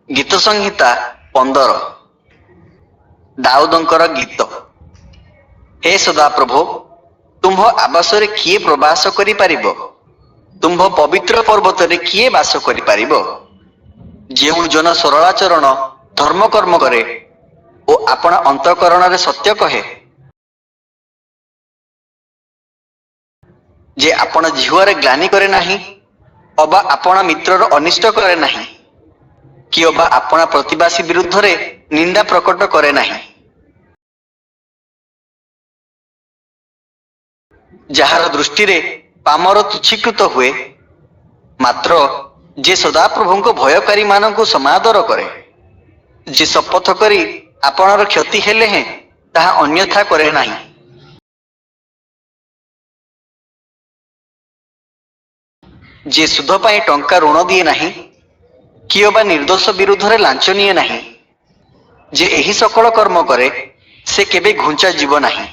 गीत संहिता 15 दाऊदंकर गीत। हे सदाप्रभु, तुम्भ आवासरे किए प्रवास करि पारिबो? तुम्भ पवित्र पर्वतरे किए वास करि पारिबो? जेउ जन सरलाचरण धर्म कर्म करे ओ आपण अंतःकरणरे सत्य कहे, जे आपण जिह्वारे ग्लानि करे नाही अबा आपण मित्रर अनिष्ट करे नाही, कि अबा आपण प्रतिबासी विरुद्धरे निंदा प्रकट करे नाही। ଯାହାର ଦୃଷ୍ଟିରେ ପାମର ତୁଚ୍ଛୀକୃତ ହୁଏ, ମାତ୍ର ଯେ ସଦାପ୍ରଭୁଙ୍କ ଭୟକାରୀ ମାନଙ୍କୁ ସମାଦର କରେ, ଯେ ଶପଥ କରି ଆପଣର କ୍ଷତି ହେଲେ ହେଁ ତାହା ଅନ୍ୟଥା କରେ ନାହିଁ। ଯେ ସୁଧ ପାଇଁ ଟଙ୍କା ଋଣ ଦିଏ ନାହିଁ, କିଏ ବା ନିର୍ଦ୍ଦୋଷ ବିରୁଦ୍ଧରେ ଲାଞ୍ଚ ନିଏ ନାହିଁ, ଯେ ଏହି ସକଳ କର୍ମ କରେ ସେ କେବେ ଘୁଞ୍ଚା ଯିବ ନାହିଁ।